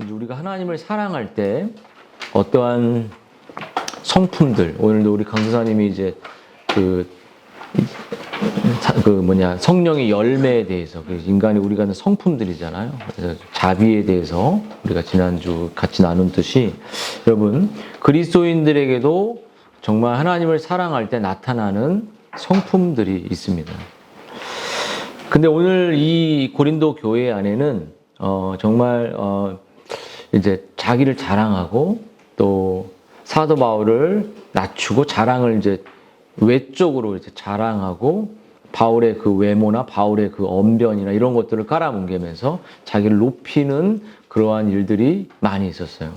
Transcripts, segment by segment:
이제 우리가 하나님을 사랑할 때 어떠한 성품들, 오늘도 우리 강도사님이 이제 성령의 열매에 대해서, 인간이 우리가 하는 성품들이잖아요. 그래서 자비에 대해서 우리가 지난주 같이 나눈 듯이, 여러분, 그리스도인들에게도 정말 하나님을 사랑할 때 나타나는 성품들이 있습니다. 근데 오늘 이 고린도 교회 안에는 정말 이제 자기를 자랑하고 또 사도 바울을 낮추고 자랑을 이제 외적으로 이제 자랑하고 바울의 그 외모나 바울의 그 언변이나 이런 것들을 깔아뭉개면서 자기를 높이는 그러한 일들이 많이 있었어요.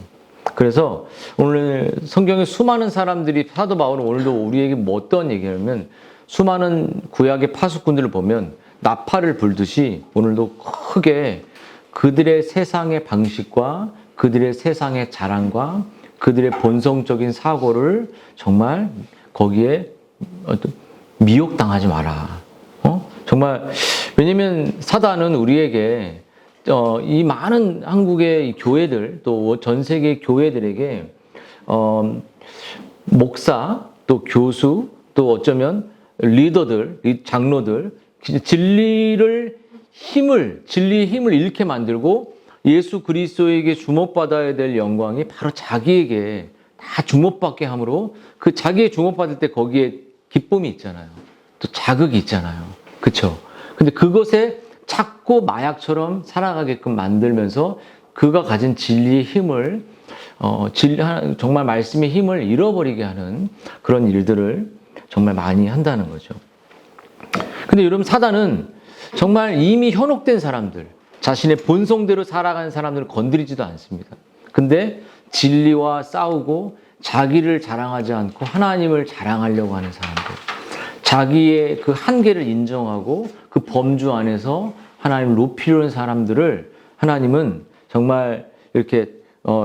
그래서 오늘 성경에 수많은 사람들이, 사도 바울은 오늘도 우리에게 뭐 어떤 얘기냐면, 수많은 구약의 파수꾼들을 보면 나팔을 불듯이 오늘도 크게 그들의 세상의 방식과 그들의 세상의 자랑과 그들의 본성적인 사고를 정말 거기에 미혹당하지 마라. 정말, 왜냐면 사단은 우리에게 이 많은 한국의 교회들 또 전 세계 교회들에게 목사 또 교수 또 어쩌면 리더들, 장로들, 진리의 힘을 잃게 만들고 예수 그리스도에게 주목받아야 될 영광이 바로 자기에게 다 주목받게 함으로, 그 자기의 주목받을 때 거기에 기쁨이 있잖아요. 또 자극이 있잖아요. 그렇죠? 근데 그것에 자꾸 마약처럼 살아가게끔 만들면서 그가 가진 진리의 힘을 정말 말씀의 힘을 잃어버리게 하는 그런 일들을 정말 많이 한다는 거죠. 근데 여러분, 사단은 정말 이미 현혹된 사람들, 자신의 본성대로 살아가는 사람들을 건드리지도 않습니다. 근데 진리와 싸우고 자기를 자랑하지 않고 하나님을 자랑하려고 하는 사람들, 자기의 그 한계를 인정하고 그 범주 안에서 하나님을 높이려는 사람들을 하나님은 정말 이렇게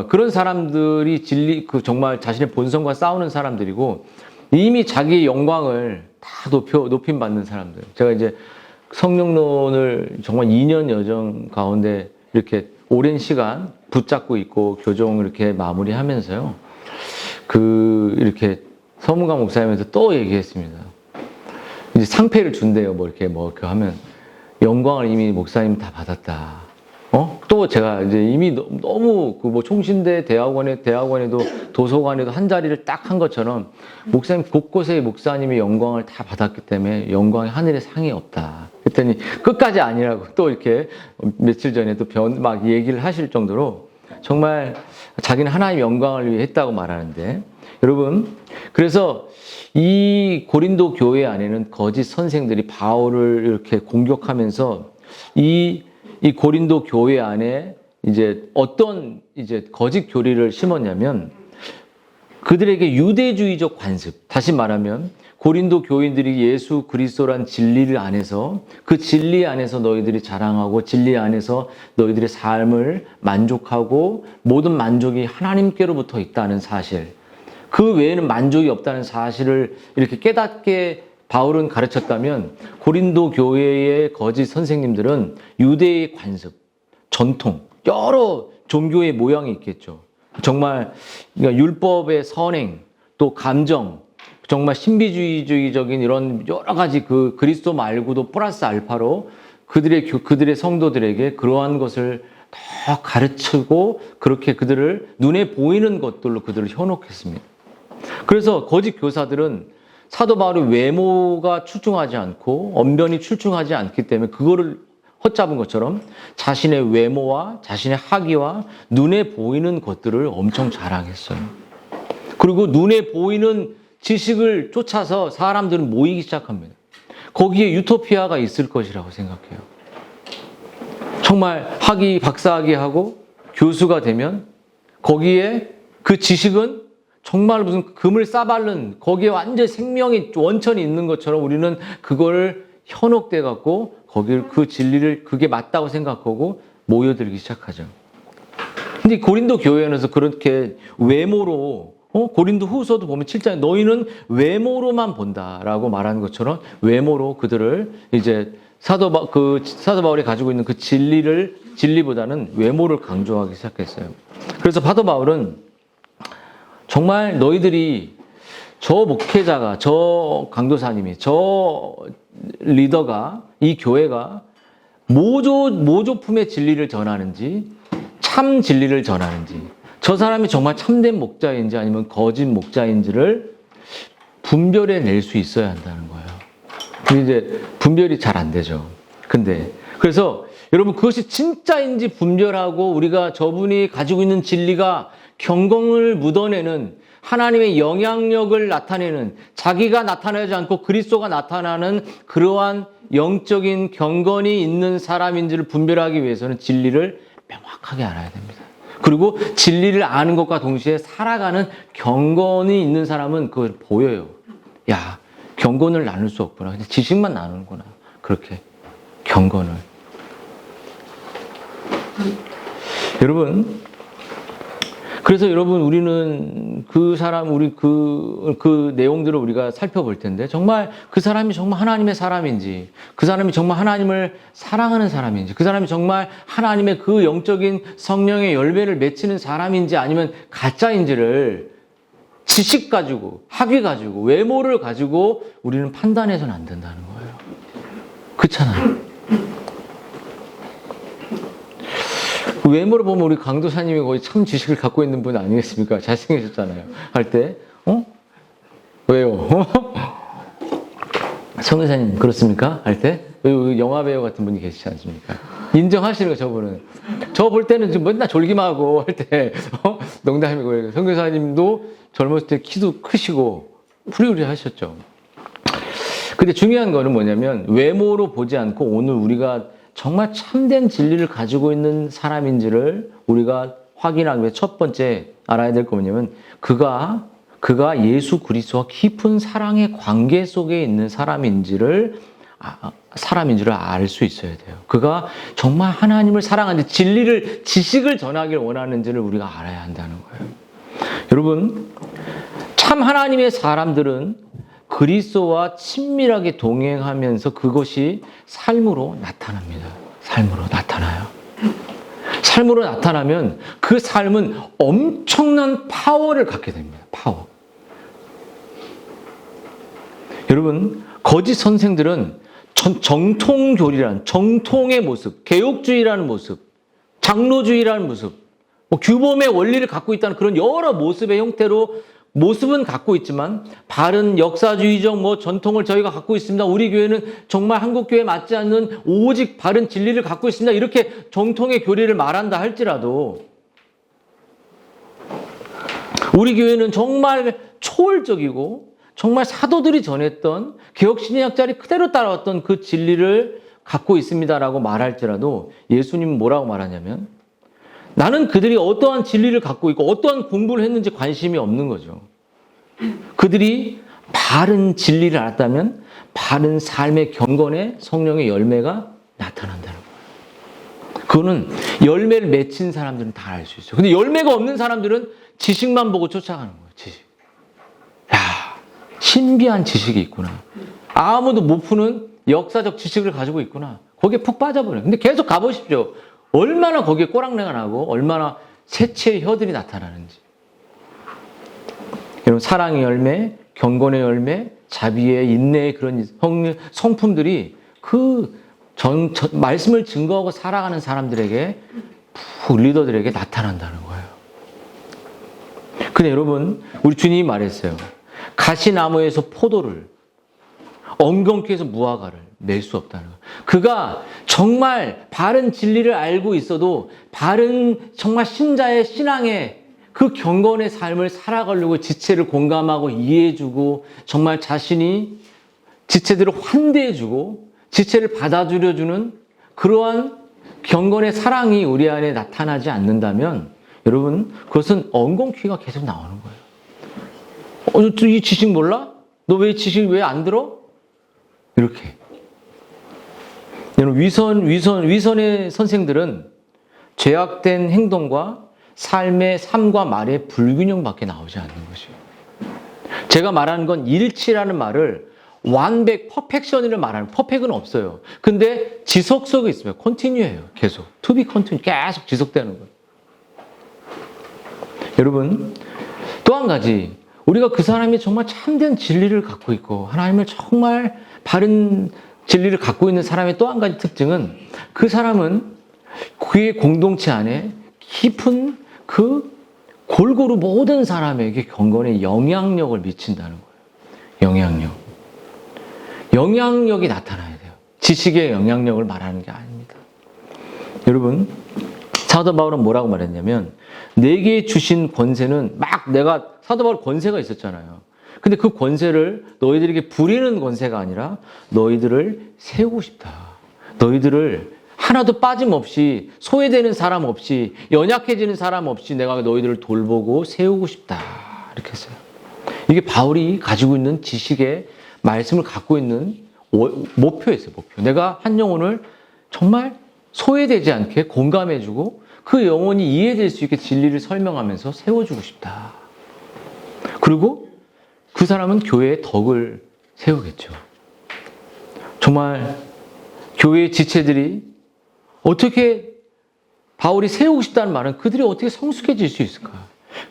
그런 사람들이 정말 자신의 본성과 싸우는 사람들이고, 이미 자기의 영광을 다 높임받는 사람들. 제가 이제 성령론을 정말 2년 여정 가운데 이렇게 오랜 시간 붙잡고 있고 교정을 이렇게 마무리하면서요, 이렇게 서문가 목사님한테 또 얘기했습니다. 이제 상패를 준대요. 뭐 이렇게 하면 영광을 이미 목사님 다 받았다. 또 제가 이제 이미 너무 총신대 대학원에도 도서관에도 한 자리를 딱 한 것처럼 목사님 곳곳에 목사님의 영광을 다 받았기 때문에 영광의 하늘에 상이 없다. 그랬더니 끝까지 아니라고 또 이렇게 며칠 전에 또 막 얘기를 하실 정도로 정말 자기는 하나님의 영광을 위해 했다고 말하는데, 여러분, 그래서 이 고린도 교회 안에는 거짓 선생들이 바울을 이렇게 공격하면서 이 고린도 교회 안에 이제 어떤 거짓 교리를 심었냐면, 그들에게 유대주의적 관습, 다시 말하면 고린도 교인들이 예수 그리스도란 진리를 안에서, 그 진리 안에서 너희들이 자랑하고 진리 안에서 너희들의 삶을 만족하고 모든 만족이 하나님께로부터 있다는 사실, 그 외에는 만족이 없다는 사실을 이렇게 깨닫게 바울은 가르쳤다면, 고린도 교회의 거짓 선생님들은 유대의 관습, 전통, 여러 종교의 모양이 있겠죠. 정말 율법의 선행, 또 감정, 정말 신비주의적인 이런 여러 가지 그리스도 말고도 플러스 알파로 그들의 성도들에게 그러한 것을 더 가르치고, 그렇게 그들을 눈에 보이는 것들로 그들을 현혹했습니다. 그래서 거짓 교사들은 사도 바울의 외모가 출중하지 않고 언변이 출중하지 않기 때문에 그거를 헛잡은 것처럼 자신의 외모와 자신의 학위와 눈에 보이는 것들을 엄청 자랑했어요. 그리고 눈에 보이는 지식을 쫓아서 사람들은 모이기 시작합니다. 거기에 유토피아가 있을 것이라고 생각해요. 정말 박사학위 하고 교수가 되면 거기에 그 지식은 정말 무슨 금을 싸바른, 거기에 완전 생명의 원천이 있는 것처럼 우리는 그걸 현혹돼 갖고 그 진리를 그게 맞다고 생각하고 모여들기 시작하죠. 근데 고린도 교회에서 그렇게 외모로, 고린도 후서도 보면 7장에 너희는 외모로만 본다라고 말하는 것처럼 외모로 그들을 이제 사도 바울이 가지고 있는 그 진리보다는 외모를 강조하기 시작했어요. 그래서 사도 바울은 정말 너희들이 저 목회자가, 저 강도사님이, 저 리더가, 이 교회가 모조품의 진리를 전하는지, 참 진리를 전하는지, 저 사람이 정말 참된 목자인지 아니면 거짓 목자인지를 분별해낼 수 있어야 한다는 거예요. 근데 이제 분별이 잘 안 되죠. 그래서 여러분 그것이 진짜인지 분별하고 우리가 저분이 가지고 있는 진리가 경건을 묻어내는 하나님의 영향력을 나타내는 자기가 나타나지 않고 그리스도가 나타나는 그러한 영적인 경건이 있는 사람인지를 분별하기 위해서는 진리를 명확하게 알아야 됩니다. 그리고 진리를 아는 것과 동시에 살아가는 경건이 있는 사람은 그걸 보여요. 야, 경건을 나눌 수 없구나. 그냥 지식만 나누는구나. 그렇게 경건을. 여러분, 그래서 여러분 우리는 그 내용들을 우리가 살펴볼 텐데 정말 그 사람이 정말 하나님의 사람인지, 그 사람이 정말 하나님을 사랑하는 사람인지, 그 사람이 정말 하나님의 그 영적인 성령의 열매를 맺히는 사람인지 아니면 가짜인지를 지식 가지고, 학위 가지고, 외모를 가지고 우리는 판단해서는 안 된다는 거예요. 그렇잖아요. 외모를 보면 우리 강도사님이 거의 참 지식을 갖고 있는 분 아니겠습니까? 잘생기셨잖아요. 할 때, 왜요? 성교사님 그렇습니까? 할 때? 영화 배우 같은 분이 계시지 않습니까? 인정하시는 거 저분은. 저 볼 때는 지금 맨날 졸기만 하고 할 때, 농담이고, 성교사님도 젊었을 때 키도 크시고, 프리우리 하셨죠. 근데 중요한 거는 뭐냐면, 외모로 보지 않고 오늘 우리가 정말 참된 진리를 가지고 있는 사람인지를 우리가 확인하기 위해 첫 번째 알아야 될 거 뭐냐면 그가 예수 그리스도와 깊은 사랑의 관계 속에 있는 사람인지를 알 수 있어야 돼요. 그가 정말 하나님을 사랑하는지 지식을 전하길 원하는지를 우리가 알아야 한다는 거예요. 여러분, 참 하나님의 사람들은 그리스도와 친밀하게 동행하면서 그것이 삶으로 나타납니다. 삶으로 나타나요. 삶으로 나타나면 그 삶은 엄청난 파워를 갖게 됩니다. 파워. 여러분, 거짓 선생들은 정통교리라는 정통의 모습, 개혁주의라는 모습, 장로주의라는 모습, 규범의 원리를 갖고 있다는 그런 여러 모습의 형태로 모습은 갖고 있지만 바른 역사주의적 전통을 저희가 갖고 있습니다. 우리 교회는 정말 한국 교회에 맞지 않는 오직 바른 진리를 갖고 있습니다. 이렇게 정통의 교리를 말한다 할지라도 우리 교회는 정말 초월적이고 정말 사도들이 전했던 개혁신약자리 그대로 따라왔던 그 진리를 갖고 있습니다라고 말할지라도 예수님은 뭐라고 말하냐면 나는 그들이 어떠한 진리를 갖고 있고 어떠한 공부를 했는지 관심이 없는 거죠. 그들이 바른 진리를 알았다면 바른 삶의 경건에 성령의 열매가 나타난다는 거예요. 그거는 열매를 맺힌 사람들은 다 알 수 있어요. 근데 열매가 없는 사람들은 지식만 보고 쫓아가는 거예요. 지식. 야, 신비한 지식이 있구나. 아무도 못 푸는 역사적 지식을 가지고 있구나. 거기에 푹 빠져버려요. 근데 계속 가보십시오. 얼마나 거기에 꼬랑내가 나고 얼마나 세치의 혀들이 나타나는지. 여러분, 사랑의 열매, 경건의 열매, 자비의 인내의 그런 성품들이 말씀을 증거하고 살아가는 사람들에게, 리더들에게 나타난다는 거예요. 근데 여러분, 우리 주님이 말했어요. 가시나무에서 포도를, 엉겅퀴에서 무화과를 낼 수 없다는 거예요. 그가 정말 바른 진리를 알고 있어도 바른 정말 신자의 신앙의 그 경건의 삶을 살아가려고 지체를 공감하고 이해해주고 정말 자신이 지체들을 환대해주고 지체를 받아들여주는 그러한 경건의 사랑이 우리 안에 나타나지 않는다면 여러분 그것은 엉겅퀴가 계속 나오는 거예요. 이 지식 몰라? 너 왜 지식 왜 안 들어? 이렇게. 여러분, 위선의 선생들은 죄악된 행동과 삶과 말의 불균형밖에 나오지 않는 것이에요. 제가 말하는 건 일치라는 말을 완벽, 퍼펙션을 말하는, 퍼펙은 없어요. 근데 지속성이 있으면 컨티뉴해요. 계속. to be continue. 계속 지속되는 거예요. 여러분, 또 한 가지. 우리가 그 사람이 정말 참된 진리를 갖고 있고, 하나님을 정말 바른 진리를 갖고 있는 사람의 또 한 가지 특징은 그 사람은 그의 공동체 안에 깊은 그 골고루 모든 사람에게 경건의 영향력을 미친다는 거예요. 영향력. 영향력이 나타나야 돼요. 지식의 영향력을 말하는 게 아닙니다. 여러분, 사도 바울은 뭐라고 말했냐면, 내게 주신 권세는 막 내가, 사도 바울 권세가 있었잖아요. 근데 그 권세를 너희들에게 부리는 권세가 아니라 너희들을 세우고 싶다. 너희들을 하나도 빠짐없이, 소외되는 사람 없이, 연약해지는 사람 없이 내가 너희들을 돌보고 세우고 싶다. 이렇게 했어요. 이게 바울이 가지고 있는 지식의 말씀을 갖고 있는 목표였어요, 목표. 내가 한 영혼을 정말 소외되지 않게 공감해주고 그 영혼이 이해될 수 있게 진리를 설명하면서 세워주고 싶다. 그리고 그 사람은 교회의 덕을 세우겠죠. 정말 교회의 지체들이 어떻게 바울이 세우고 싶다는 말은 그들이 어떻게 성숙해질 수 있을까?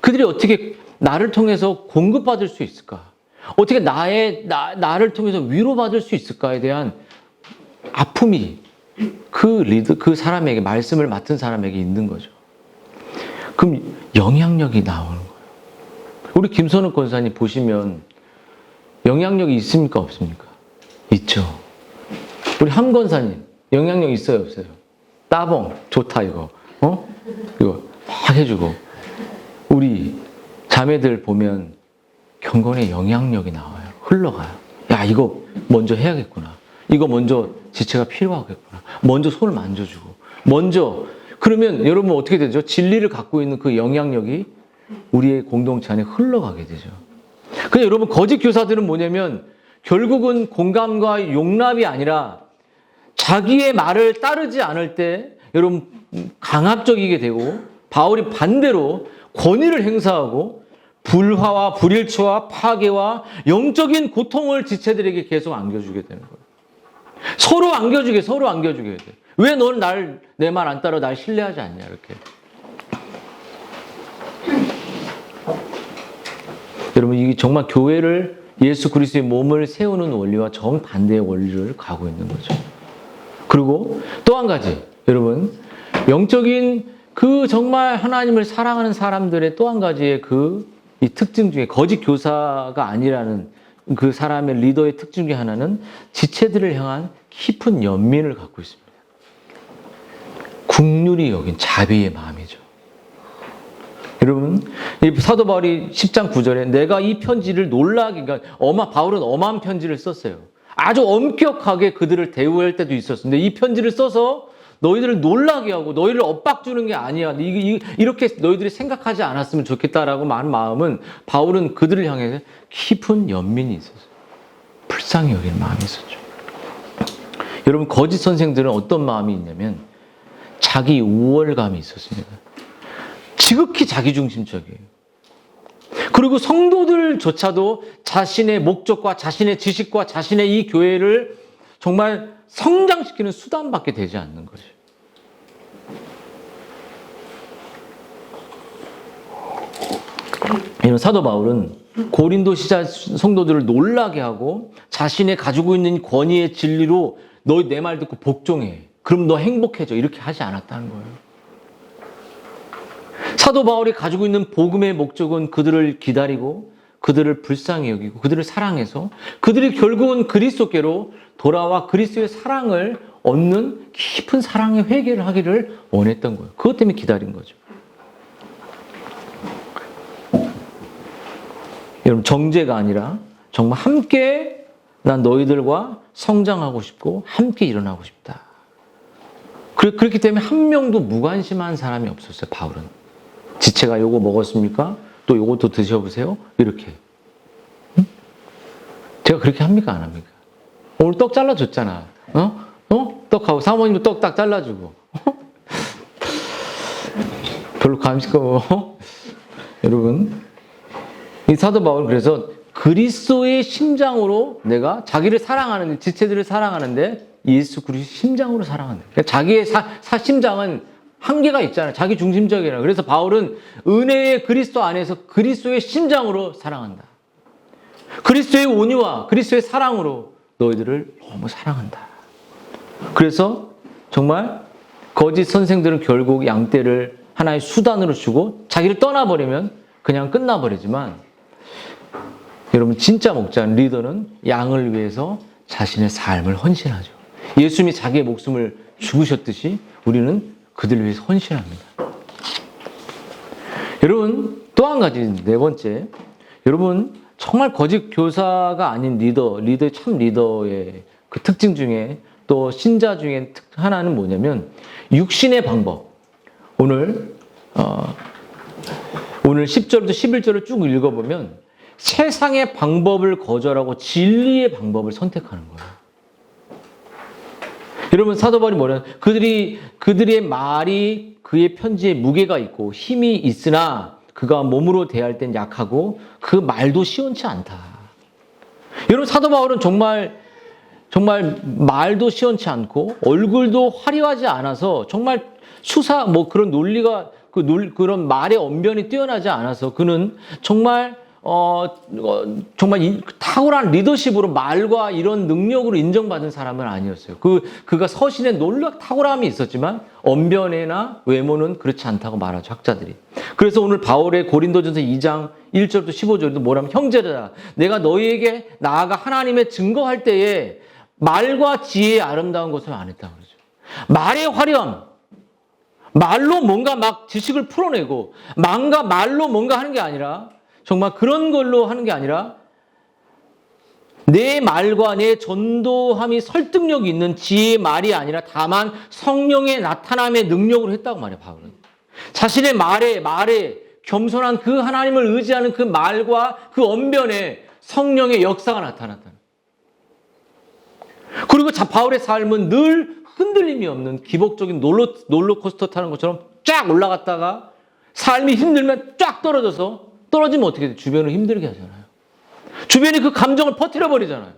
그들이 어떻게 나를 통해서 공급받을 수 있을까? 어떻게 나를 통해서 위로받을 수 있을까에 대한 아픔이 그 사람에게, 말씀을 맡은 사람에게 있는 거죠. 그럼 영향력이 나오는 거예요. 우리 김선욱 권사님 보시면 영향력이 있습니까? 없습니까? 있죠. 우리 함 권사님 영향력 있어요? 없어요? 따봉 좋다 이거. 이거 막 해주고. 우리 자매들 보면 경건의 영향력이 나와요. 흘러가요. 야, 이거 먼저 해야겠구나. 이거 먼저 지체가 필요하겠구나. 먼저 손을 만져주고. 그러면 여러분 어떻게 되죠? 진리를 갖고 있는 그 영향력이 우리의 공동체 안에 흘러가게 되죠. 근데 여러분, 거짓 교사들은 뭐냐면 결국은 공감과 용납이 아니라 자기의 말을 따르지 않을 때 여러분 강압적이게 되고, 바울이 반대로 권위를 행사하고 불화와 불일치와 파괴와 영적인 고통을 지체들에게 계속 안겨주게 되는 거예요. 서로 안겨주게 돼. 왜 너는 내 말 안 따라 날 신뢰하지 않냐, 이렇게. 여러분, 이게 정말 교회를, 예수 그리스도의 몸을 세우는 원리와 정반대의 원리를 가고 있는 거죠. 그리고 또 한 가지, 여러분, 영적인 그 정말 하나님을 사랑하는 사람들의 또 한 가지의 이 특징 중에, 거짓 교사가 아니라는 그 사람의 리더의 특징 중에 하나는 지체들을 향한 깊은 연민을 갖고 있습니다. 긍휼히 여긴 자비의 마음이죠. 여러분, 이 사도 바울이 10장 9절에 내가 이 편지를 놀라게, 그러니까 바울은 엄한 편지를 썼어요. 아주 엄격하게 그들을 대우할 때도 있었는데 이 편지를 써서 너희들을 놀라게 하고 너희를 엇박 주는 게 아니야. 이렇게 너희들이 생각하지 않았으면 좋겠다라고 말한 마음은, 바울은 그들을 향해 깊은 연민이 있었어요. 불쌍히 여기는 마음이 있었죠. 여러분, 거짓 선생들은 어떤 마음이 있냐면 자기 우월감이 있었습니다. 지극히 자기중심적이에요. 그리고 성도들조차도 자신의 목적과 자신의 지식과 자신의 이 교회를 정말 성장시키는 수단밖에 되지 않는 거죠. 이런 사도 바울은 고린도 시자 성도들을 놀라게 하고 자신의 가지고 있는 권위의 진리로 너 내 말 듣고 복종해. 그럼 너 행복해져. 이렇게 하지 않았다는 거예요. 사도 바울이 가지고 있는 복음의 목적은 그들을 기다리고 그들을 불쌍히 여기고 그들을 사랑해서 그들이 결국은 그리스도께로 돌아와 그리스도의 사랑을 얻는 깊은 사랑의 회개를 하기를 원했던 거예요. 그것 때문에 기다린 거죠. 여러분, 정죄가 아니라 정말 함께 난 너희들과 성장하고 싶고 함께 일어나고 싶다. 그렇기 때문에 한 명도 무관심한 사람이 없었어요. 바울은. 지체가 요거 먹었습니까? 또 요것도 드셔보세요. 이렇게. 응? 제가 그렇게 합니까? 안 합니까? 오늘 떡 잘라줬잖아. 떡하고 사모님도 떡 딱 잘라주고. 별로 감시가 여러분, 이 사도 바울은 그래서 그리스도의 심장으로 내가 자기를 사랑하는, 지체들을 사랑하는데 예수 그리스도 심장으로 사랑한다. 그러니까 자기의 심장은 한계가 있잖아요. 자기 중심적이라. 그래서 바울은 은혜의 그리스도 안에서 그리스도의 심장으로 사랑한다. 그리스도의 온유와 그리스도의 사랑으로 너희들을 너무 사랑한다. 그래서 정말 거짓 선생들은 결국 양떼를 하나의 수단으로 주고 자기를 떠나버리면 그냥 끝나버리지만, 여러분 진짜 목자는, 리더는 양을 위해서 자신의 삶을 헌신하죠. 예수님이 자기의 목숨을 죽으셨듯이 우리는 그들을 위해서 헌신합니다. 여러분 또 한 가지, 네 번째, 여러분 정말 거짓 교사가 아닌 리더의 참 리더의 그 특징 중에, 또 신자 중에 하나는 뭐냐면 육신의 방법. 오늘 10절부터 11절을 쭉 읽어보면 세상의 방법을 거절하고 진리의 방법을 선택하는 거예요. 여러분 사도 바울이 뭐냐면 그들의 말이 그의 편지에 무게가 있고 힘이 있으나 그가 몸으로 대할 땐 약하고 그 말도 시원치 않다. 여러분 사도 바울은 정말 말도 시원치 않고 얼굴도 화려하지 않아서, 정말 그런 논리가 그런 말의 언변이 뛰어나지 않아서 그는 정말 탁월한 리더십으로 말과 이런 능력으로 인정받은 사람은 아니었어요. 그가 서신에 놀라 탁월함이 있었지만 언변이나 외모는 그렇지 않다고 말하죠, 학자들이. 그래서 오늘 바울의 고린도전서 2장 1절부터 15절도 뭐라면, 형제들아 내가 너희에게 나아가 하나님의 증거할 때에 말과 지혜의 아름다운 것을 안 했다고 그러죠. 말의 화려함, 말로 뭔가 막 지식을 풀어내고 말로 뭔가 하는 게 아니라, 정말 그런 걸로 하는 게 아니라 내 말과 내 전도함이 설득력이 있는 지혜의 말이 아니라 다만 성령의 나타남의 능력으로 했다고 말해요, 바울은. 자신의 말에 겸손한 그 하나님을 의지하는 그 말과 그 언변에 성령의 역사가 나타났다. 그리고 바울의 삶은 늘 흔들림이 없는 기복적인 롤러코스터 타는 것처럼 쫙 올라갔다가 삶이 힘들면 쫙 떨어지면 어떻게 돼? 주변을 힘들게 하잖아요. 주변이 그 감정을 퍼뜨려 버리잖아요.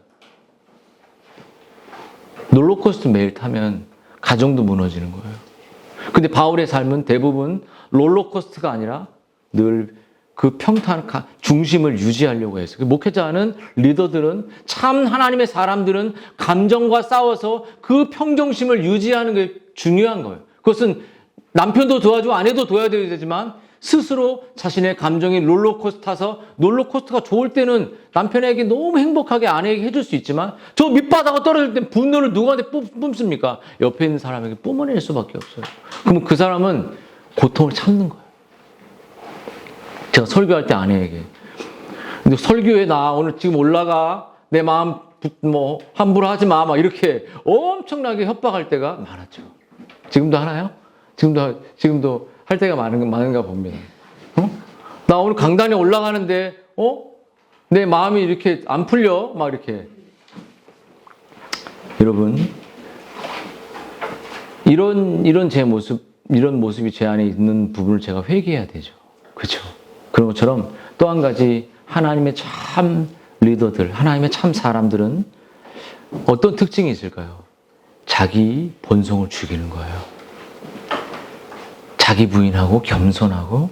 롤러코스터 매일 타면 가정도 무너지는 거예요. 근데 바울의 삶은 대부분 롤러코스터가 아니라 늘 그 평탄 중심을 유지하려고 했어요. 목회자는, 리더들은, 참 하나님의 사람들은 감정과 싸워서 그 평정심을 유지하는 게 중요한 거예요. 그것은 남편도 도와주고 아내도 도와야 되지만 스스로 자신의 감정이 롤러코스터 타서, 롤러코스터가 좋을 때는 남편에게 너무 행복하게 아내에게 해줄 수 있지만 저 밑바닥으로 떨어질 때 분노를 누구한테 뿜습니까? 옆에 있는 사람에게 뿜어낼 수밖에 없어요. 그러면 그 사람은 고통을 참는 거예요. 제가 설교할 때 아내에게, 근데 설교에 나 오늘 지금 올라가, 내 마음 함부로 하지 마, 막 이렇게 엄청나게 협박할 때가 많았죠. 지금도 하나요? 지금도 할 때가 많은가 봅니다. 나 오늘 강단에 올라가는데 내 마음이 이렇게 안 풀려, 막 이렇게. 여러분 이런 제 모습, 이런 모습이 제 안에 있는 부분을 제가 회개해야 되죠. 그렇죠? 그런 것처럼 또 한 가지, 하나님의 참 리더들, 하나님의 참 사람들은 어떤 특징이 있을까요? 자기 본성을 죽이는 거예요. 자기 부인하고 겸손하고,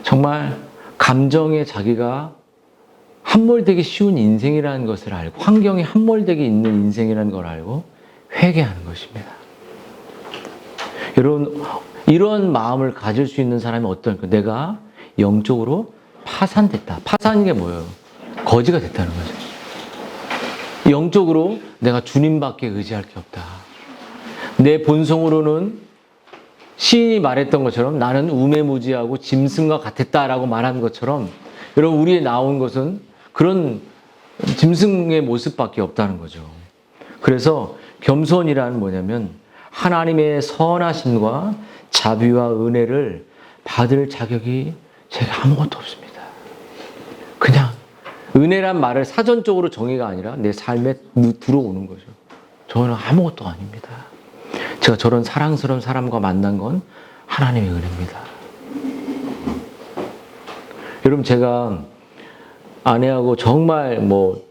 정말 감정에 자기가 함몰되기 쉬운 인생이라는 것을 알고, 환경에 함몰되게 있는 인생이라는 걸 알고 회개하는 것입니다. 여러분, 이런 마음을 가질 수 있는 사람이 어떨까? 내가 영적으로 파산됐다. 파산인 게 뭐예요? 거지가 됐다는 거죠. 영적으로 내가 주님밖에 의지할 게 없다. 내 본성으로는 시인이 말했던 것처럼 나는 우매무지하고 짐승과 같았다라고 말한 것처럼, 여러분 우리에 나온 것은 그런 짐승의 모습밖에 없다는 거죠. 그래서 겸손이란 뭐냐면 하나님의 선하심과 자비와 은혜를 받을 자격이 제가 아무것도 없습니다. 그냥 은혜란 말을 사전적으로 정의가 아니라 내 삶에 들어오는 거죠. 저는 아무것도 아닙니다. 제가 저런 사랑스러운 사람과 만난 건 하나님의 은혜입니다. 여러분 제가 아내하고 정말 뭐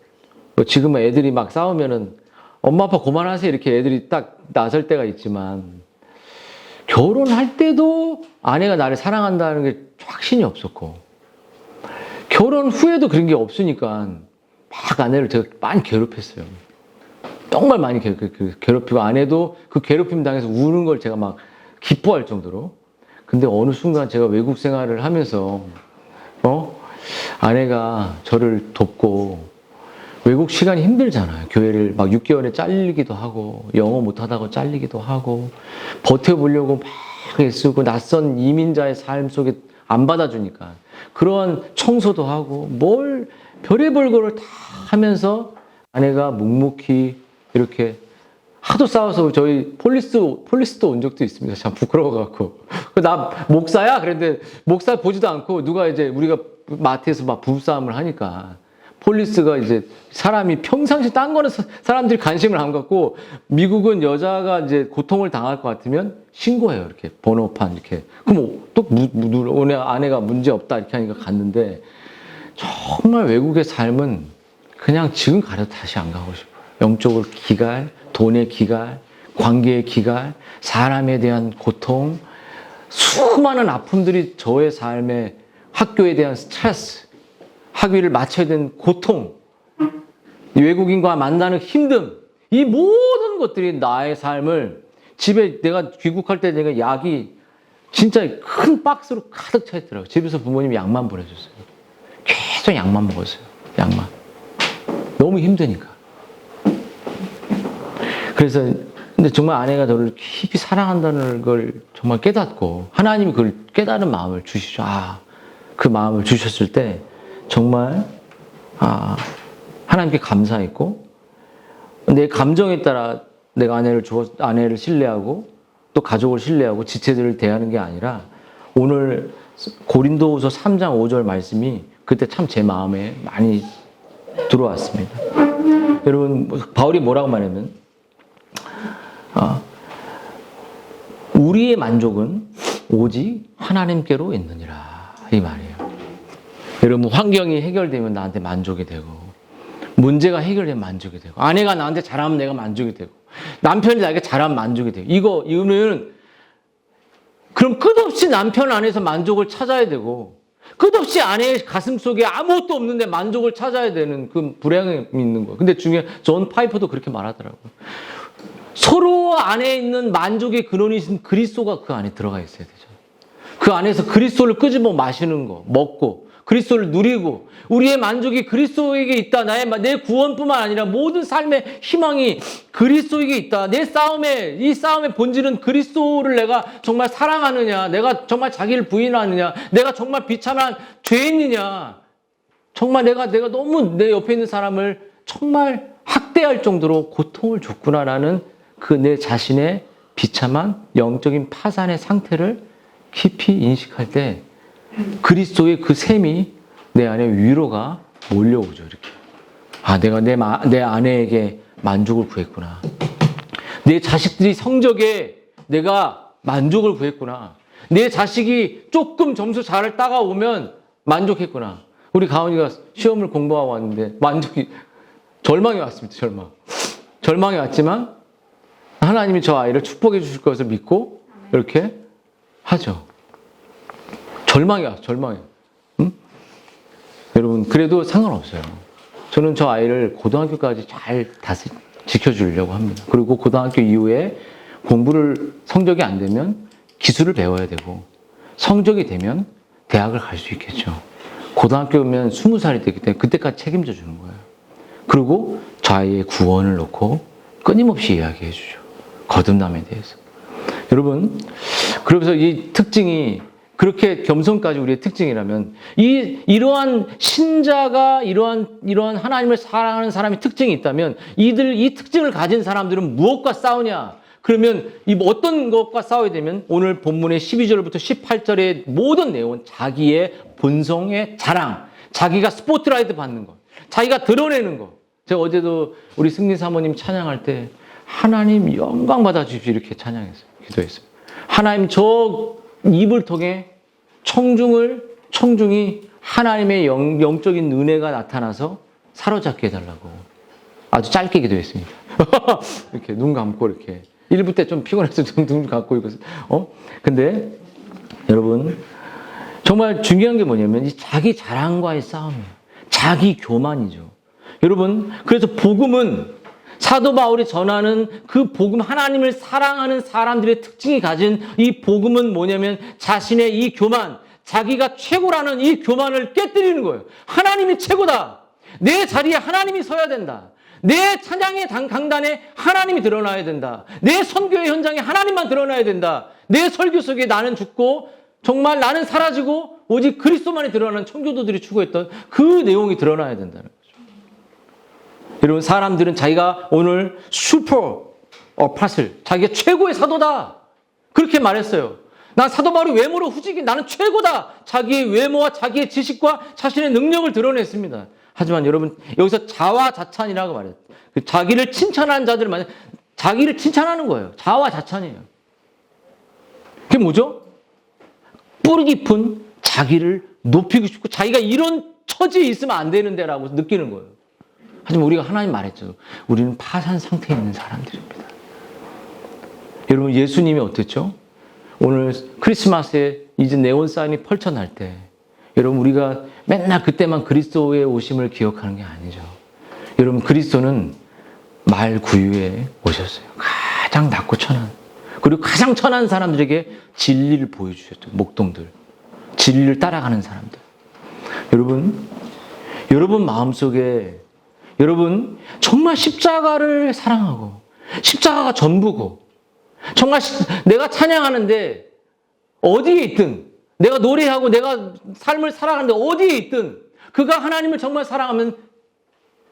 지금은 애들이 막 싸우면은 엄마 아빠 그만하세요 이렇게 애들이 딱 나설 때가 있지만 결혼할 때도 아내가 나를 사랑한다는 게 확신이 없었고 결혼 후에도 그런 게 없으니까 막 아내를 제가 많이 괴롭혔어요. 정말 많이 괴롭히고 아내도 그 괴롭힘 당해서 우는 걸 제가 막 기뻐할 정도로. 근데 어느 순간 제가 외국 생활을 하면서 아내가 저를 돕고 외국 시간이 힘들잖아요. 교회를 막 6개월에 잘리기도 하고 영어 못하다고 잘리기도 하고 버텨보려고 막 애쓰고 낯선 이민자의 삶 속에 안 받아주니까 그러한 청소도 하고 뭘 별의별 거를 다 하면서 아내가 묵묵히 이렇게 하도 싸워서 저희 폴리스도 온 적도 있습니다. 참 부끄러워갖고. 나 목사야? 그랬는데 목사 보지도 않고 누가 이제 우리가 마트에서 막 부부싸움을 하니까 폴리스가 이제 사람이 평상시 딴 거는 사람들이 관심을 안 갖고 미국은 여자가 이제 고통을 당할 것 같으면 신고해요. 이렇게 번호판 이렇게. 그럼 또 아내가 문제 없다 이렇게 하니까 갔는데 정말 외국의 삶은 그냥 지금 가려도 다시 안 가고 싶어요. 영적으로 기갈, 돈의 기갈, 관계의 기갈, 사람에 대한 고통, 수많은 아픔들이 저의 삶에 학교에 대한 스트레스, 학위를 마쳐야 되는 고통, 외국인과 만나는 힘듦, 이 모든 것들이 나의 삶을 집에 내가 귀국할 때 내가 약이 진짜 큰 박스로 가득 차 있더라고요. 집에서 부모님이 약만 보내줬어요. 계속 약만 먹었어요. 약만. 너무 힘드니까. 그래서 근데 정말 아내가 저를 깊이 사랑한다는 걸 정말 깨닫고 하나님이 그걸 깨달은 마음을 주시죠. 그 마음을 주셨을 때 정말 하나님께 감사했고 내 감정에 따라 내가 아내를 신뢰하고 또 가족을 신뢰하고 지체들을 대하는 게 아니라 오늘 고린도후서 3장 5절 말씀이 그때 참 제 마음에 많이 들어왔습니다. 여러분 바울이 뭐라고 말하면 우리의 만족은 오직 하나님께로 있느니라 이 말이에요. 여러분 환경이 해결되면 나한테 만족이 되고 문제가 해결되면 만족이 되고 아내가 나한테 잘하면 내가 만족이 되고 남편이 나에게 잘하면 만족이 되고 이거는 그럼 끝없이 남편 안에서 만족을 찾아야 되고 끝없이 아내의 가슴 속에 아무것도 없는데 만족을 찾아야 되는 그 불행함이 있는 거예요. 근데 존 파이퍼도 그렇게 말하더라고요. 서로 안에 있는 만족의 근원이신 그리스도가 그 안에 들어가 있어야 되죠. 그 안에서 그리스도를 끄집어 마시는 거, 먹고 그리스도를 누리고 우리의 만족이 그리스도에게 있다. 내 구원뿐만 아니라 모든 삶의 희망이 그리스도에게 있다. 이 싸움의 본질은 그리스도를 내가 정말 사랑하느냐, 내가 정말 자기를 부인하느냐, 내가 정말 비참한 죄인이냐, 정말 내가 너무 내 옆에 있는 사람을 정말 학대할 정도로 고통을 줬구나라는 그 내 자신의 비참한 영적인 파산의 상태를 깊이 인식할 때 그리스도의 그 셈이 내 안에 위로가 몰려오죠. 이렇게 내가 내 아내에게 만족을 구했구나. 내 자식들이 성적에 내가 만족을 구했구나. 내 자식이 조금 점수 잘 따가오면 만족했구나. 우리 가은이가 시험을 공부하고 왔는데 절망이 왔습니다. 절망이 왔지만 하나님이 저 아이를 축복해 주실 것을 믿고 이렇게 하죠. 절망이. 응? 여러분 그래도 상관없어요. 저는 저 아이를 고등학교까지 잘 지켜주려고 합니다. 그리고 고등학교 이후에 성적이 안 되면 기술을 배워야 되고 성적이 되면 대학을 갈 수 있겠죠. 고등학교면 20살이 되기 때문에 그때까지 책임져 주는 거예요. 그리고 저 아이의 구원을 놓고 끊임없이 이야기해 주죠. 거듭남에 대해서. 여러분, 그러면서 이 특징이 그렇게 겸손까지 우리의 특징이라면 이러한 신자가 이러한 하나님을 사랑하는 사람의 특징이 있다면 이 특징을 가진 사람들은 무엇과 싸우냐? 그러면 어떤 것과 싸워야 되면 오늘 본문의 12절부터 18절의 모든 내용은 자기의 본성의 자랑, 자기가 스포트라이트 받는 것, 자기가 드러내는 것. 제가 어제도 우리 승리 사모님 찬양할 때 하나님 영광 받아 주십시오 이렇게 찬양했어요. 기도했어요. 하나님 저 입을 통해 청중이 하나님의 영적인 은혜가 나타나서 사로잡게 해달라고 아주 짧게 기도했습니다. 이렇게 눈 감고 이렇게 1부 때 좀 피곤해서 눈 감고 이거 근데 여러분 정말 중요한 게 뭐냐면 이 자기 자랑과의 싸움이에요. 자기 교만이죠. 여러분 그래서 복음은 사도 바울이 전하는 그 복음 하나님을 사랑하는 사람들의 특징이 가진 이 복음은 뭐냐면 자신의 이 교만 자기가 최고라는 이 교만을 깨뜨리는 거예요. 하나님이 최고다. 내 자리에 하나님이 서야 된다. 내 찬양의 강단에 하나님이 드러나야 된다. 내 선교의 현장에 하나님만 드러나야 된다. 내 설교 속에 나는 죽고 정말 나는 사라지고 오직 그리스도만이 드러나는 청교도들이 추구했던 그 내용이 드러나야 된다는 거죠. 여러분 사람들은 자기가 오늘 슈퍼 어파슬 자기가 최고의 사도다. 그렇게 말했어요. 난 사도 바울이 외모로 후지기 나는 최고다. 자기의 외모와 자기의 지식과 자신의 능력을 드러냈습니다. 하지만 여러분 여기서 자화자찬이라고 말해요. 자기를 칭찬하는 자들을 말해 자기를 칭찬하는 거예요. 자화자찬이에요. 그게 뭐죠? 뿌리 깊은 자기를 높이고 싶고 자기가 이런 처지에 있으면 안 되는데라고 느끼는 거예요. 하지만 우리가 하나님 말했죠. 우리는 파산 상태에 있는 사람들입니다. 여러분 예수님이 어땠죠? 오늘 크리스마스에 이제 네온 사인이 펼쳐날 때 여러분 우리가 맨날 그때만 그리스도의 오심을 기억하는 게 아니죠. 여러분 그리스도는 말 구유에 오셨어요. 가장 낮고 천한 그리고 가장 천한 사람들에게 진리를 보여주셨죠. 목동들 진리를 따라가는 사람들. 여러분 마음속에 여러분 정말 십자가를 사랑하고 십자가가 전부고 정말 내가 찬양하는데 어디에 있든 내가 노래하고 내가 삶을 살아가는데 어디에 있든 그가 하나님을 정말 사랑하면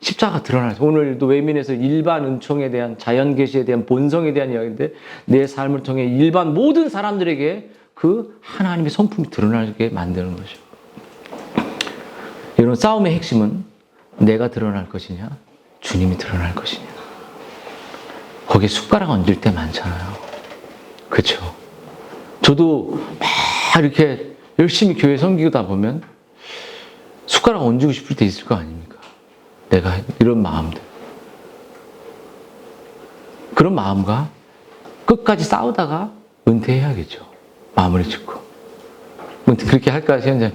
십자가가 드러나죠. 오늘도 외민에서 일반 은총에 대한 자연 계시에 대한 본성에 대한 이야기인데 내 삶을 통해 일반 모든 사람들에게 그 하나님의 성품이 드러나게 만드는 거죠. 여러분 싸움의 핵심은 내가 드러날 것이냐 주님이 드러날 것이냐. 거기에 숟가락 얹을 때 많잖아요. 그렇죠? 저도 막 이렇게 열심히 교회 섬기다 보면 숟가락 얹고 싶을 때 있을 거 아닙니까? 내가 이런 마음들. 그런 마음과 끝까지 싸우다가 은퇴해야겠죠. 마무리 짓고. 그렇게 할까, 현장에?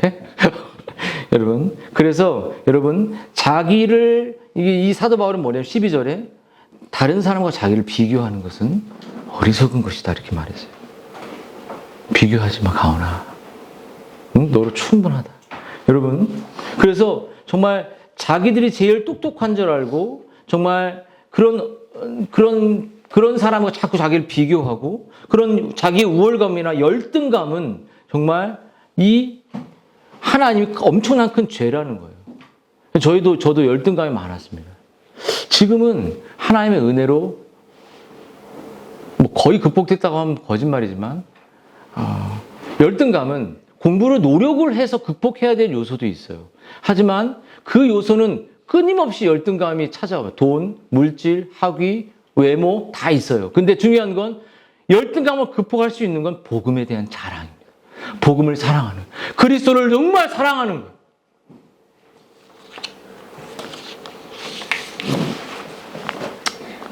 여러분. 그래서, 여러분, 자기를, 이 사도 바울은 뭐냐면 12절에 다른 사람과 자기를 비교하는 것은 어리석은 것이다. 이렇게 말했어요. 비교하지 마, 가온아. 응? 너로 충분하다. 여러분. 그래서 정말 자기들이 제일 똑똑한 줄 알고 정말 그런 사람과 자꾸 자기를 비교하고 그런 자기의 우월감이나 열등감은 정말 이 하나님이 엄청난 큰 죄라는 거예요. 저도 열등감이 많았습니다. 지금은 하나님의 은혜로 뭐 거의 극복됐다고 하면 거짓말이지만 열등감은 공부를 노력을 해서 극복해야 될 요소도 있어요. 하지만 그 요소는 끊임없이 열등감이 찾아와요. 돈, 물질, 학위, 외모 다 있어요. 근데 중요한 건 열등감을 극복할 수 있는 건 복음에 대한 자랑입니다. 복음을 사랑하는, 그리스도를 정말 사랑하는 거예요.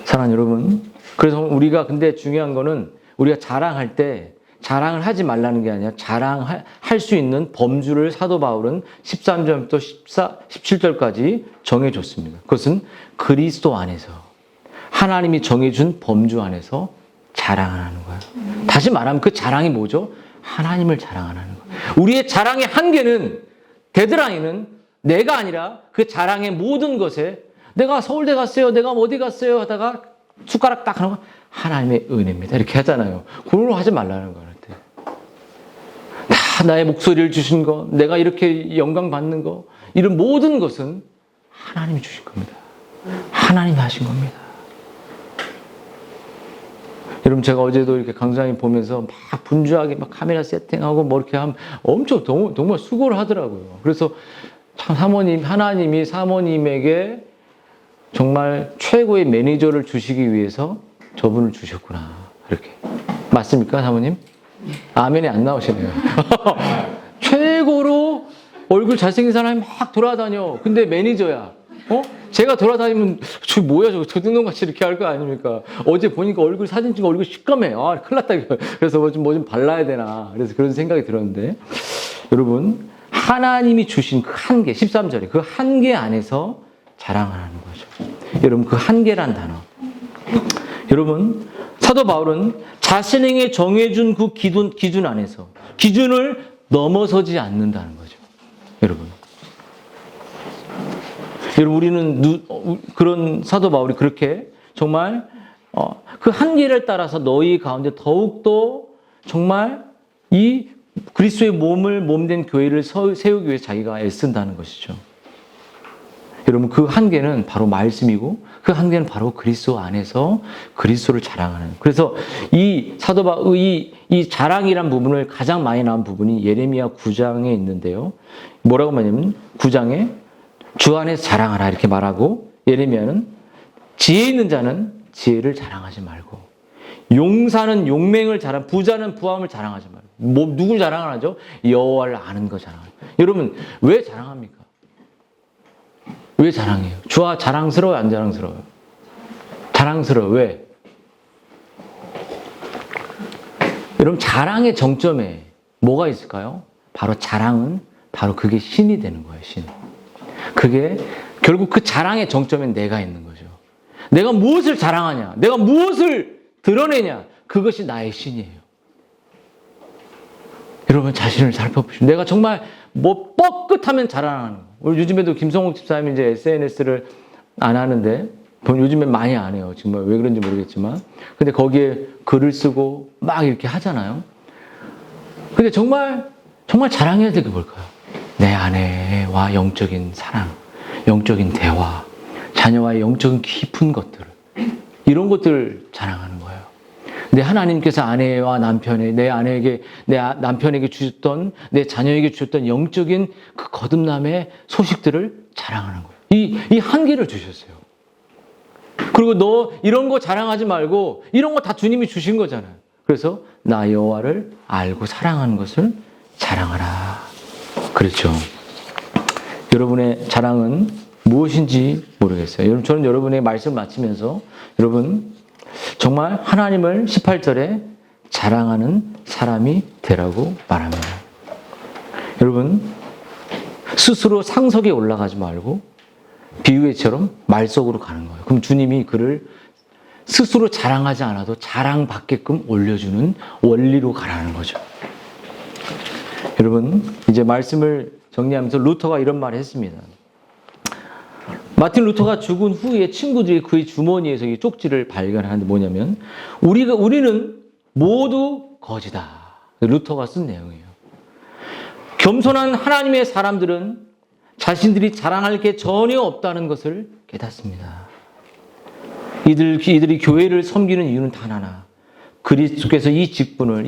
사랑하는 여러분, 그래서 우리가 근데 중요한 거는 우리가 자랑할 때 자랑을 하지 말라는 게 아니라 자랑할 수 있는 범주를 사도 바울은 13절부터 17절까지 정해줬습니다. 그것은 그리스도 안에서 하나님이 정해준 범주 안에서 자랑하는 거예요. 다시 말하면 그 자랑이 뭐죠? 하나님을 자랑하는 거예요. 우리의 자랑의 한계는 데드라인은 내가 아니라 그 자랑의 모든 것에 내가 서울대 갔어요. 내가 어디 갔어요. 하다가 숟가락 딱 하는 거 하나님의 은혜입니다. 이렇게 하잖아요. 그걸로 하지 말라는 거예요. 다 나의 목소리를 주신 거, 내가 이렇게 영광 받는 거, 이런 모든 것은 하나님이 주신 겁니다. 하나님이 하신 겁니다. 여러분 제가 어제도 이렇게 강사님 보면서 막 분주하게 막 카메라 세팅하고 뭐 이렇게 하면 엄청 정말 수고를 하더라고요. 그래서 참 하나님이 사모님에게 정말 최고의 매니저를 주시기 위해서 저분을 주셨구나. 이렇게. 맞습니까, 사모님? 아멘이 안 나오시네요. 최고로 얼굴 잘생긴 사람이 막 돌아다녀. 근데 매니저야. 제가 돌아다니면 저 뭐야 저거 도둑놈같이 이렇게 할 거 아닙니까? 어제 보니까 얼굴 사진 찍어 얼굴 시꺼매. 아, 큰일 났다 이거. 그래서 뭐 좀 발라야 되나. 그래서 그런 생각이 들었는데 여러분 하나님이 주신 그 한계 13절에 그 한계 안에서 자랑하는 거죠. 여러분 그 한계란 단어. 여러분 사도 바울은 자신에게 정해준 그 기준 안에서 기준을 넘어서지 않는다는 거죠. 여러분 우리는 그런 사도 바울이 그렇게 정말 그 한계를 따라서 너희 가운데 더욱더 정말 이 그리스도의 몸된 교회를 세우기 위해 자기가 애쓴다는 것이죠. 여러분 그 한계는 바로 말씀이고 그 한계는 바로 그리스도 안에서 그리스도를 자랑하는. 그래서 이 사도 바울의 이 자랑이란 부분을 가장 많이 나온 부분이 예레미야 9장에 있는데요. 뭐라고 말하냐면 9장에 주 안에서 자랑하라 이렇게 말하고 예레미야는 지혜 있는 자는 지혜를 자랑하지 말고 용사는 용맹을 부자는 부함을 자랑하지 말고 누굴 자랑하죠? 여호와를 아는 거 자랑하죠. 여러분 왜 자랑합니까? 왜 자랑해요? 주와 자랑스러워요? 안 자랑스러워요? 자랑스러워요. 왜? 여러분 자랑의 정점에 뭐가 있을까요? 바로 자랑은 바로 그게 신이 되는 거예요. 신. 그게 결국 그 자랑의 정점엔 내가 있는 거죠. 내가 무엇을 자랑하냐? 내가 무엇을 드러내냐? 그것이 나의 신이에요. 여러분 자신을 살펴보시고 내가 정말 뭐 뻐끗하면 자랑하는 거. 요즘에도 김성욱 집사님이 이제 SNS를 안 하는데 요즘에 많이 안 해요. 정말 왜 그런지 모르겠지만. 근데 거기에 글을 쓰고 막 이렇게 하잖아요. 근데 정말 자랑해야 될 게 뭘까요? 내 아내와 영적인 사랑, 영적인 대화, 자녀와의 영적인 깊은 것들 이런 것들을 자랑하는 거예요. 근데 하나님께서 아내와 내 남편에게 주셨던 내 자녀에게 주셨던 영적인 그 거듭남의 소식들을 자랑하는 거예요. 이 한계를 주셨어요. 그리고 너 이런 거 자랑하지 말고 이런 거 다 주님이 주신 거잖아요. 그래서 나 여호와를 알고 사랑하는 것을 자랑하라. 그렇죠. 여러분의 자랑은 무엇인지 모르겠어요. 저는 여러분의 말씀 마치면서 여러분 정말 하나님을 18절에 자랑하는 사람이 되라고 말합니다. 여러분 스스로 상석에 올라가지 말고 비유회처럼 말 속으로 가는 거예요. 그럼 주님이 그를 스스로 자랑하지 않아도 자랑받게끔 올려주는 원리로 가라는 거죠. 여러분 이제 말씀을 정리하면서 루터가 이런 말을 했습니다. 마틴 루터가 죽은 후에 친구들이 그의 주머니에서 이 쪽지를 발견하는데 뭐냐면 우리는 모두 거지다. 루터가 쓴 내용이에요. 겸손한 하나님의 사람들은 자신들이 자랑할 게 전혀 없다는 것을 깨닫습니다. 이들이 교회를 섬기는 이유는 단 하나. 그리스도께서 이 직분을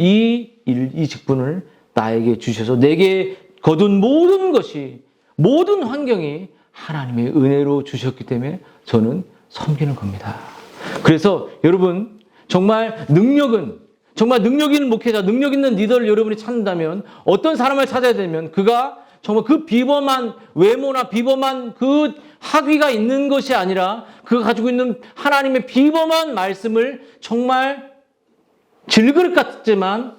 나에게 주셔서 내게 거둔 모든 것이 모든 환경이 하나님의 은혜로 주셨기 때문에 저는 섬기는 겁니다. 그래서 여러분 정말 능력 있는 목회자, 능력 있는 리더를 여러분이 찾는다면 어떤 사람을 찾아야 되면 그가 정말 그 비범한 외모나 비범한 그 학위가 있는 것이 아니라 그가 가지고 있는 하나님의 비범한 말씀을 정말 질그릇 같지만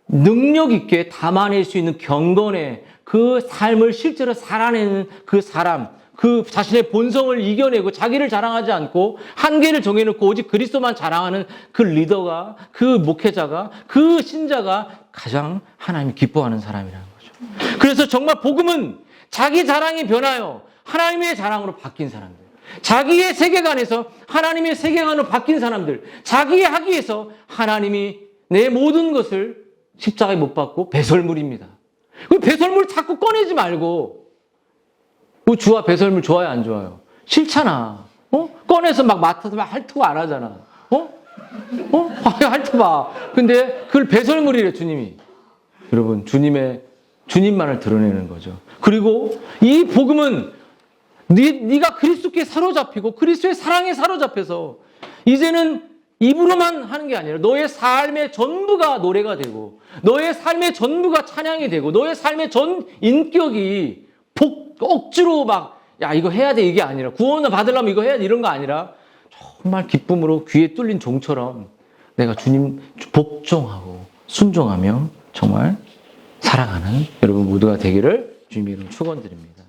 능력 있게 담아낼 수 있는 경건의 그 삶을 실제로 살아내는 그 사람, 그 자신의 본성을 이겨내고 자기를 자랑하지 않고 한계를 정해놓고 오직 그리스도만 자랑하는 그 리더가, 그 목회자가, 그 신자가 가장 하나님이 기뻐하는 사람이라는 거죠. 그래서 정말 복음은 자기 자랑이 변하여 하나님의 자랑으로 바뀐 사람들, 자기의 세계관에서 하나님의 세계관으로 바뀐 사람들, 자기의 학위에서 하나님이 내 모든 것을 십자가에 못 박고 배설물입니다. 그 배설물 자꾸 꺼내지 말고 주와 배설물 좋아요 안 좋아요? 싫잖아. 꺼내서 막 맡아서 막 핥고 안 하잖아. 핥아봐. 근데 그걸 배설물이래 주님이. 여러분 주님만을 드러내는 거죠. 그리고 이 복음은 네가 그리스도께 사로잡히고 그리스도의 사랑에 사로잡혀서 이제는 입으로만 하는 게 아니라 너의 삶의 전부가 노래가 되고 너의 삶의 전부가 찬양이 되고 너의 삶의 전 인격이 억지로 막, 야, 이거 해야 돼, 이게 아니라, 구원을 받으려면 이거 해야 돼, 이런 거 아니라, 정말 기쁨으로 귀에 뚫린 종처럼 내가 주님 복종하고 순종하며 정말 살아가는 여러분 모두가 되기를 주님의 이름으로 축원드립니다.